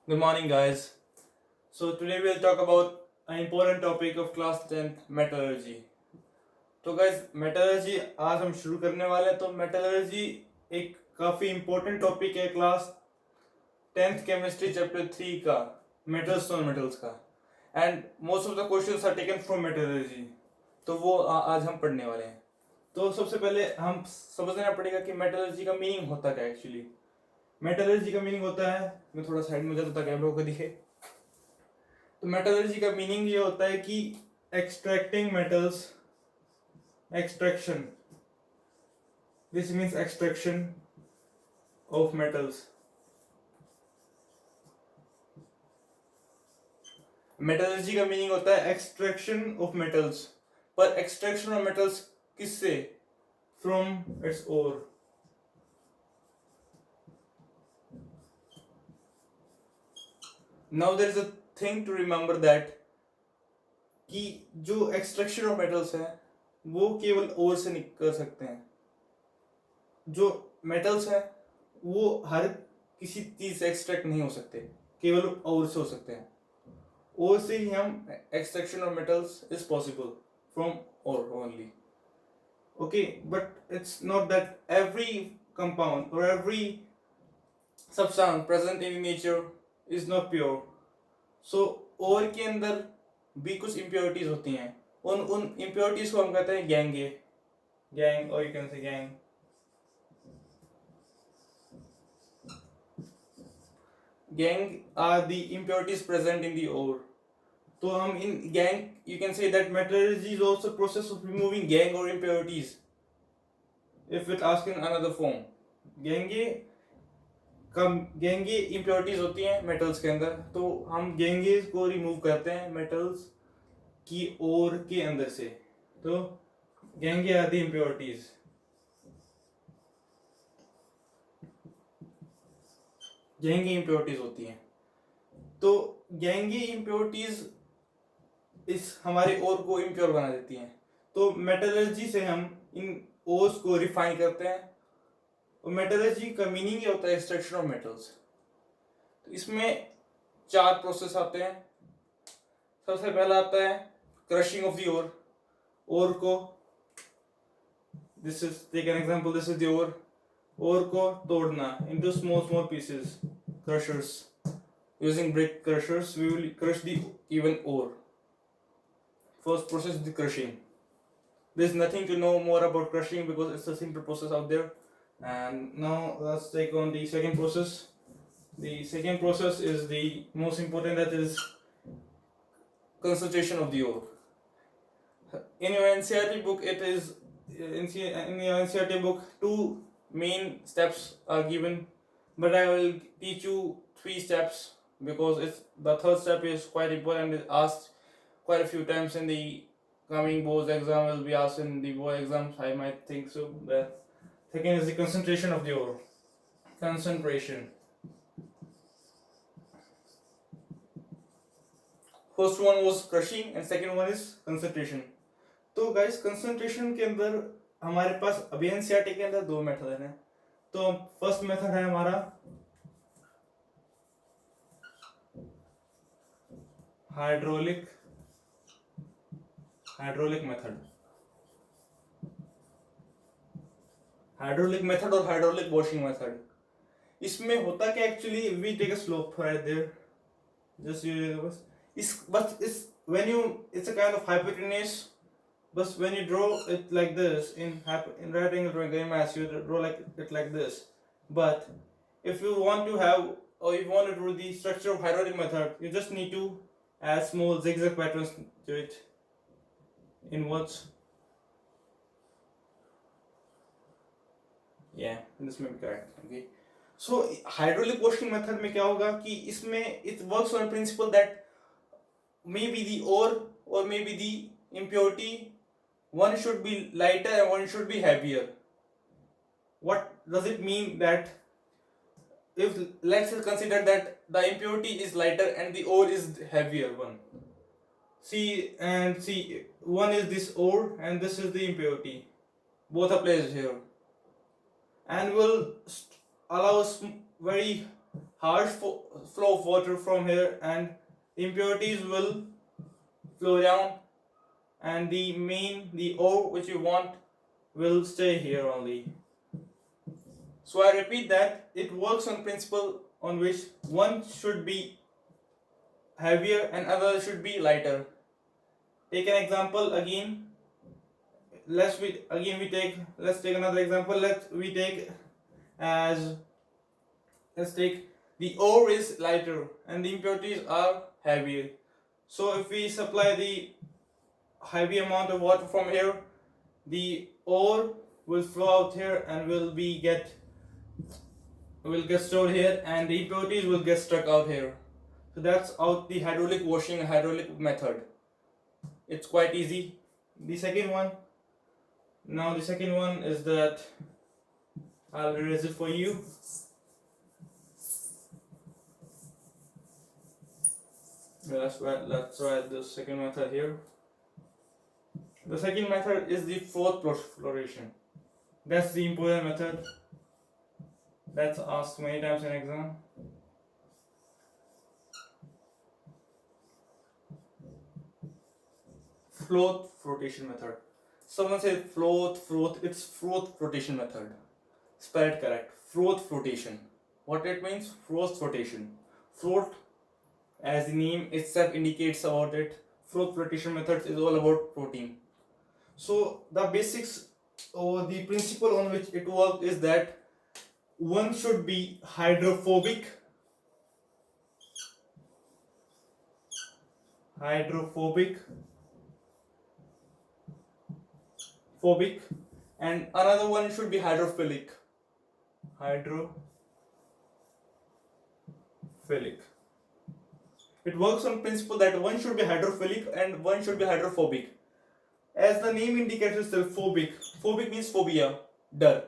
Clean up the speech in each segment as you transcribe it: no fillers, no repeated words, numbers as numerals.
Good morning, guys. So today we'll talk about an important topic of class 10th metallurgy. तो guys metallurgy आज हम शुरू करने वाले हैं. तो metallurgy एक काफी important topic है क्लास 10th chemistry chapter 3 का metals और metals का. And most of the questions are taken from metallurgy. तो वो आज हम पढ़ने वाले हैं. तो सबसे पहले हम समझना पड़ेगा कि metallurgy का मीनिंग होता क्या एक्चुअली. मेटलर्जी का मीनिंग होता है, मैं थोड़ा साइड में जाता ताकि आप लोगों को दिखे. तो मेटलर्जी का मीनिंग ये होता है कि extracting metals, extraction, this means extraction of metals. Metallurgy का मीनिंग होता है एक्सट्रैक्शन ऑफ मेटल्स. पर एक्सट्रैक्शन ऑफ मेटल्स किससे? From its ore. Now there is a thing to remember that कि जो एक्सट्रैक्शन ऑफ मेटल्स है वो केवल ओर से कर सकते हैं. जो मेटल्स है वो हर किसी चीज से एक्सट्रैक्ट नहीं हो सकते, केवल ओर से हो सकते हैं. ओर से ही हम extraction of metals is possible from ore only. Okay, but it's not that every compound और every substance present in nature is not pure. So ore के अंदर भी कुछ इम्प्योरिटीज होती हैं. उन इम्प्योरिटीज को हम कहते हैं गैंग और you can say gangue. Gangue are the impurities present in the ore. तो हम इन gangue, you can say that metallurgy is also process of removing gangue और impurities. If it ask in another form, gangue impurities होती हैं metals के अंदर. तो हम गेंगे को रिमूव करते हैं मेटल्स की ओर के अंदर से. तो गेंगे आदि इम्प्योरिटीज. गेंगे इम्प्योरिटीज होती हैं. तो गेंगे इम्प्योरिटीज इस हमारे ओर को इम्प्योर बना देती हैं. तो मेटलर्जी से हम इन ओर्स को रिफाइन करते हैं. और मेटलर्जी का मीनिंग ये होता है एक्सट्रैक्शन ऑफ मेटल्स. तो इसमें 4 प्रोसेस आते हैं. सबसे पहला आता है crushing of the ore. Ore को, this is take an example, this is the ore. Ore को तोड़ना into small pieces. Crushers, using brick crushers we will crush the even ore. First process the crushing. There is nothing to know more about crushing because it's a simple process out there. And now let's take on the second process. The second process is the most important, that is concentration of the ore. In your NCERT book, it is in your NCERT book 2 main steps are given, but I will teach you 3 steps because the third step is quite important. It's asked quite a few times in the coming board exam, will be asked in the board exams, I might think so. The second is the concentration of the ore. Concentration. First one was crushing and second one is concentration. तो guys concentration के अंदर हमारे पास अभी NCERT के अंदर 2 method हैं. तो first method है हमारा हाइड्रोलिक मेथड. हाइड्रोलिक मेथड और हाइड्रोलिक वॉशिंग मेथड. इसमें होता क्या actually, we take a slope right there, just is when you, it's a kind of hypotenuse. बस when you draw it like this in right angle drawing maths, you draw like this. But if you want to have, or you want to do the structure of hydraulic method, you just need to add small zigzag patterns to it inwards. Yeah, this may be correct. Okay, so hydraulic washing method में क्या होगा कि इसमें it works on a principle that maybe the ore or maybe the impurity, one should be lighter and one should be heavier. What does it mean? That if let's consider that the impurity is lighter and the ore is heavier one. See, one is this ore and this is the impurity. Both are placed here, and will allow very flow of water from here, and impurities will flow down, and the ore which you want will stay here only. So I repeat that it works on principle on which one should be heavier and other should be lighter. Take an example again. Let's take another example. Let's take the ore is lighter and the impurities are heavier. So if we supply the heavy amount of water from here, the ore will flow out here and will get stored here, and the impurities will get stuck out here. So that's out the hydraulic washing and hydraulic method. It's quite easy. The second one is that I'll erase it for you. Let's write the second method here. The second method is the froth fluoration. That's the important method. That's asked many times in exam. Froth flotation method. Someone said froth. It's froth flotation method. Spell it correct. Froth flotation. What it means? Froth flotation. Froth, as the name itself indicates about it, froth flotation methods is all about protein. So the basics or the principle on which it works is that one should be hydrophobic, and another one should be hydrophilic. It works on principle that one should be hydrophilic and one should be hydrophobic. As the name indicates itself, phobic means phobia, डर.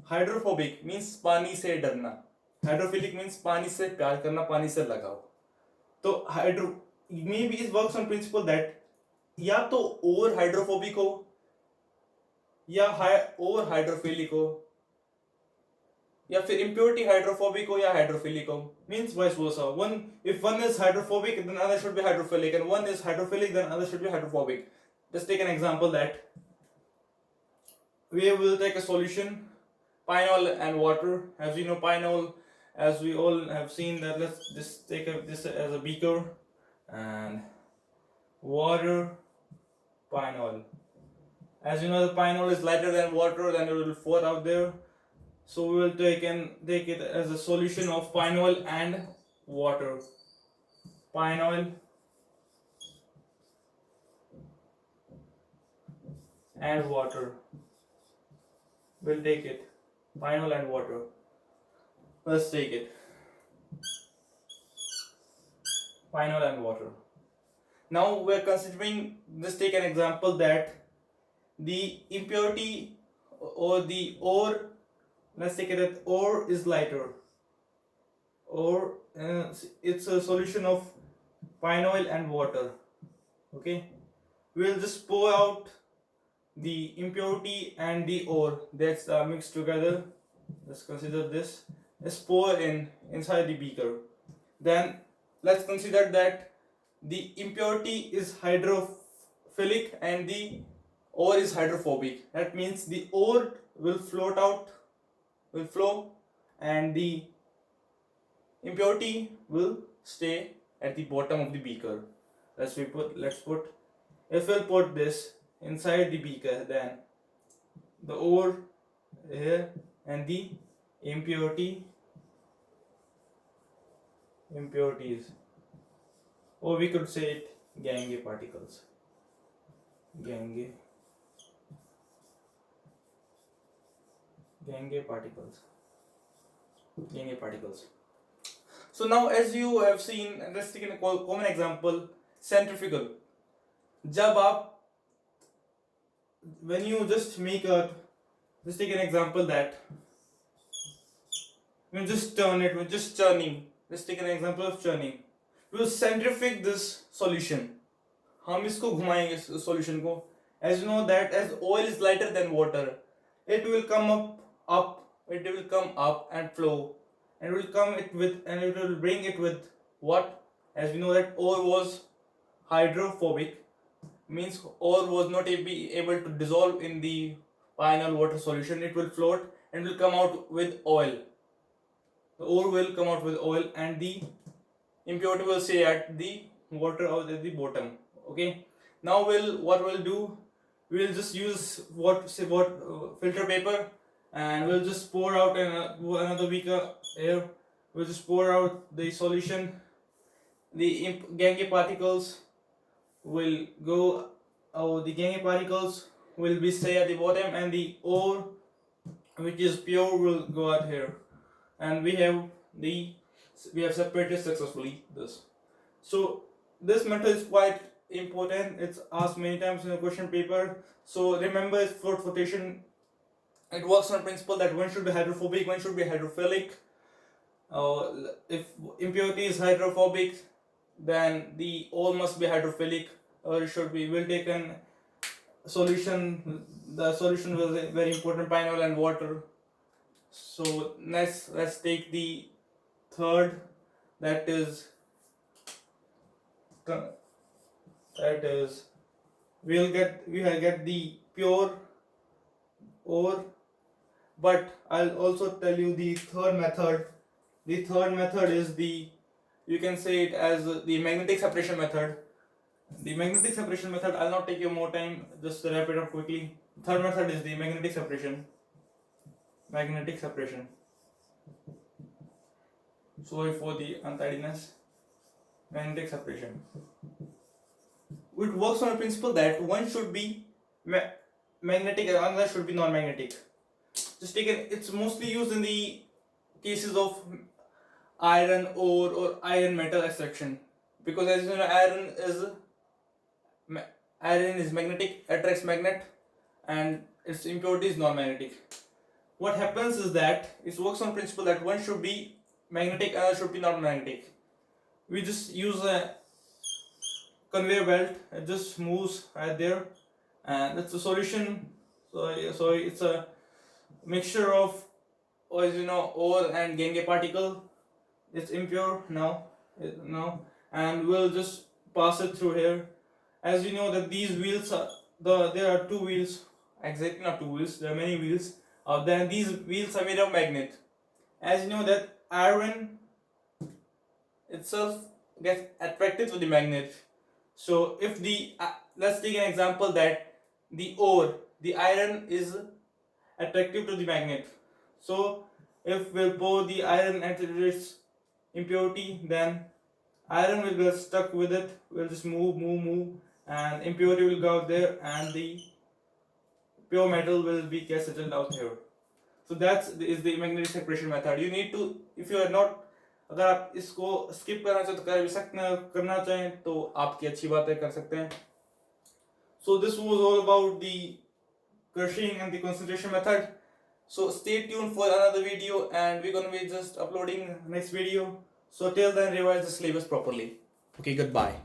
Hydrophobic means पानी से डरना. Hydrophilic means पानी से प्यार करना, पानी से लगाव. तो maybe it works on principle that या तो over hydrophobic हो या over hydrophilic हो, या फिर impurity hydrophobic हो या hydrophilic हो. Means vice versa. If one is hydrophobic, then other should be hydrophilic, and one is hydrophilic, then other should be hydrophobic. Let's take an example that we will take a solution, pinol and water. As you know, pinol, as we all have seen that, let's just take this as a beaker, and water, pinol. As you know, the pinol is lighter than water, then it will float out there. So we will take it as a solution of pinol and water. Pinol and water. We'll take it. Pinol and water. Let's take it. Pinol and water. Now we're considering, let's take an example that the impurity or the ore, let's take it that ore is lighter. Or it's a solution of pinol and water. Okay. We'll just pour out the impurity and the ore that's mixed together. Let's consider this. Let's pour inside the beaker. Then let's consider that the impurity is hydrophilic and the ore is hydrophobic. That means the ore will flow, and the impurity will stay at the bottom of the beaker. If we'll put this inside the beaker, then the ore here and the impurities, or we could say it gangue particles. Gangue particles. So now, as you have seen, let's take a common example, centrifugal. When you just let's take an example that you just turn it, we're just churning. Let's take an example of churning. We'll centrifuge this solution. हम इसको घुमाएंगे इस solution को. As you know that as oil is lighter than water, it will come up and flow, and it will come it with, and it will bring it with what? As we know that ore was hydrophobic, means ore was not able to dissolve in the final water solution. It will float and will come out with oil. The ore will come out with oil, and the impurity will stay at the water or at the bottom. Okay, now what we'll do, we'll just use filter paper, and we'll just pour out another beaker here. We'll just pour out the solution. The gangue particles will go, the gangue particles will be stay at the bottom, and the ore which is pure will go out here, and we have separated successfully this. So this method is quite important. It's asked many times in a question paper. So remember, it's float flotation. It works on principle that one should be hydrophobic, one should be hydrophilic. If impurity is hydrophobic, then the ore must be hydrophilic, or it should be. We'll take an solution. The solution was a very important, pine oil and water. So let's take the third, that is we'll get the pure ore. But I'll also tell you the third method. The third method is you can say it as the magnetic separation method. The magnetic separation method, I'll not take you more time, just to wrap it up quickly. Third method is the magnetic separation. Sorry for the untidiness. Magnetic separation. It works on a principle that one should be magnetic and another should be non-magnetic. Just take it. It's mostly used in the cases of iron ore or iron metal extraction, because as you know, iron is magnetic, attracts magnet, and its impurity is non-magnetic. What happens is that it works on principle that one should be magnetic and other should be non-magnetic. We just use a conveyor belt. It just moves right there, and it's a solution. So it's a mixture of, as you know, ore and gangue particle. It's impure now, and we'll just pass it through here. As you know that these wheels are there are two wheels, exactly not two wheels. There are many wheels. Then these wheels are made of magnet. As you know that iron itself gets attracted to the magnet. So if let's take an example that the iron is attractive to the magnet. So if we'll pour the iron at its impurity, then iron will get stuck with it. We'll just move, and impurity will go out there, and the pure metal will be get settled out here. So that is the magnetic separation method. You need to, if you are not, अगर आप इसको skip करना चाहें तो कर भी सकते हैं, करना चाहें तो आपकी अच्छी बात है, कर सकते हैं. So this was all about the crushing and the concentration method. So stay tuned for another video, and we're gonna be just uploading next video. So till then, revise the syllabus properly. Okay, goodbye.